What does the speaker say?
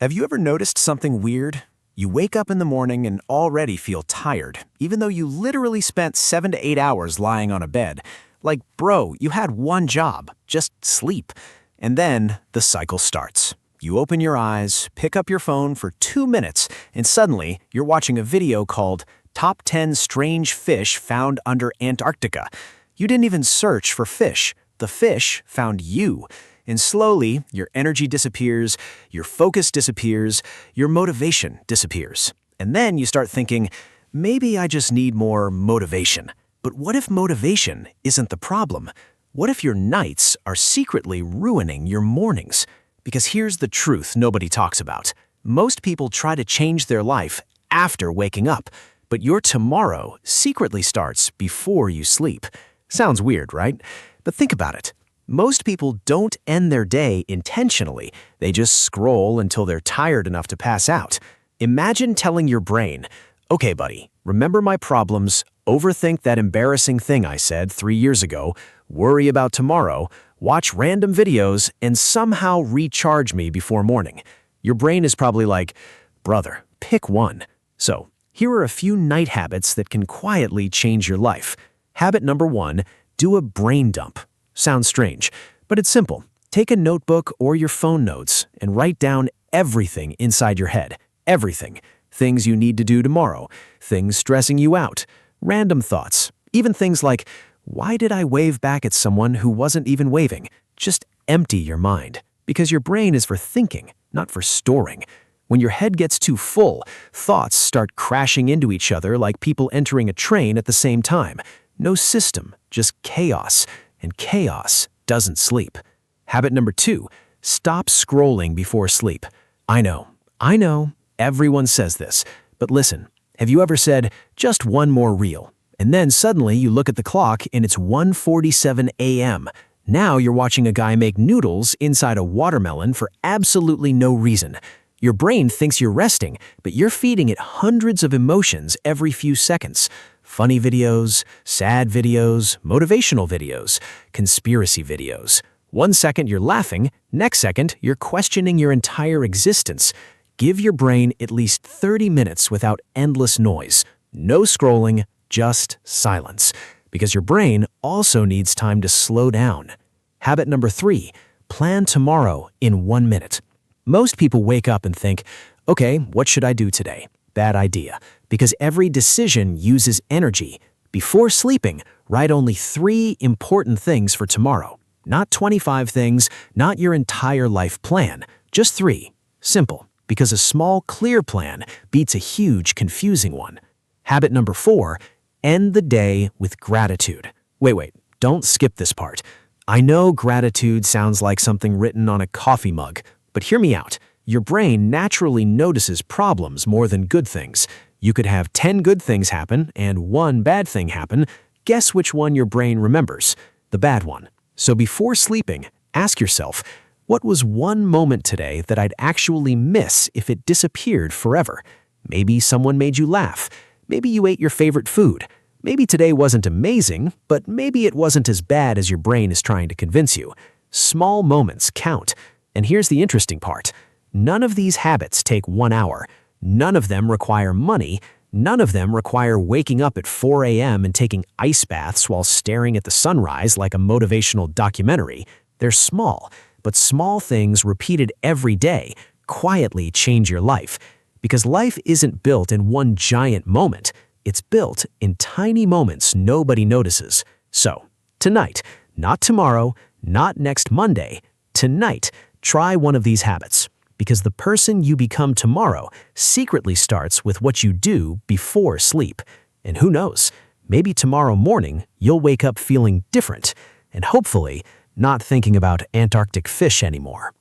Have you ever noticed something weird? You wake up in the morning and already feel tired, even though you literally spent 7 to 8 hours lying on a bed. Like, bro, you had one job, just sleep. And then the cycle starts. You open your eyes, pick up your phone for 2 minutes, and suddenly you're watching a video called Top 10 Strange Fish Found Under Antarctica. You didn't even search for fish. The fish found you. And slowly, your energy disappears, your focus disappears, your motivation disappears. And then you start thinking, maybe I just need more motivation. But what if motivation isn't the problem? What if your nights are secretly ruining your mornings? Because here's the truth nobody talks about. Most people try to change their life after waking up, but your tomorrow secretly starts before you sleep. Sounds weird, right? But think about it. Most people don't end their day intentionally. They just scroll until they're tired enough to pass out. Imagine telling your brain, okay, buddy, remember my problems, overthink that embarrassing thing I said 3 years ago, worry about tomorrow, watch random videos, and somehow recharge me before morning. Your brain is probably like, brother, pick one. So, here are a few night habits that can quietly change your life. Habit number 1, do a brain dump. Sounds strange, but it's simple. Take a notebook or your phone notes and write down everything inside your head. Everything. Things you need to do tomorrow. Things stressing you out. Random thoughts. Even things like, why did I wave back at someone who wasn't even waving? Just empty your mind. Because your brain is for thinking, not for storing. When your head gets too full, thoughts start crashing into each other like people entering a train at the same time. No system, just chaos. And chaos doesn't sleep. Habit number 2, stop scrolling before sleep. I know, everyone says this. But listen, have you ever said, just one more reel? And then suddenly you look at the clock and it's 1:47 a.m. Now you're watching a guy make noodles inside a watermelon for absolutely no reason. Your brain thinks you're resting, but you're feeding it hundreds of emotions every few seconds. Funny videos, sad videos, motivational videos, conspiracy videos. 1 second you're laughing, next second you're questioning your entire existence. Give your brain at least 30 minutes without endless noise. No scrolling, just silence. Because your brain also needs time to slow down. Habit number 3, plan tomorrow in 1 minute. Most people wake up and think, okay, what should I do today? Bad idea. Because every decision uses energy. Before sleeping, write only 3 important things for tomorrow. Not 25 things, not your entire life plan. Just 3. Simple. Because a small, clear plan beats a huge, confusing one. Habit number 4, end the day with gratitude. Wait, don't skip this part. I know gratitude sounds like something written on a coffee mug, but hear me out. Your brain naturally notices problems more than good things. You could have 10 good things happen and 1 bad thing happen. Guess which one your brain remembers? The bad one. So before sleeping, ask yourself, what was one moment today that I'd actually miss if it disappeared forever? Maybe someone made you laugh. Maybe you ate your favorite food. Maybe today wasn't amazing, but maybe it wasn't as bad as your brain is trying to convince you. Small moments count. And here's the interesting part. None of these habits take 1 hour. None of them require money. None of them require waking up at 4 a.m. and taking ice baths while staring at the sunrise like a motivational documentary. They're small, but small things repeated every day quietly change your life. Because life isn't built in one giant moment. It's built in tiny moments nobody notices. So, tonight, not tomorrow, not next Monday, tonight, try one of these habits. Because the person you become tomorrow secretly starts with what you do before sleep. And who knows, maybe tomorrow morning you'll wake up feeling different and hopefully not thinking about Antarctic fish anymore.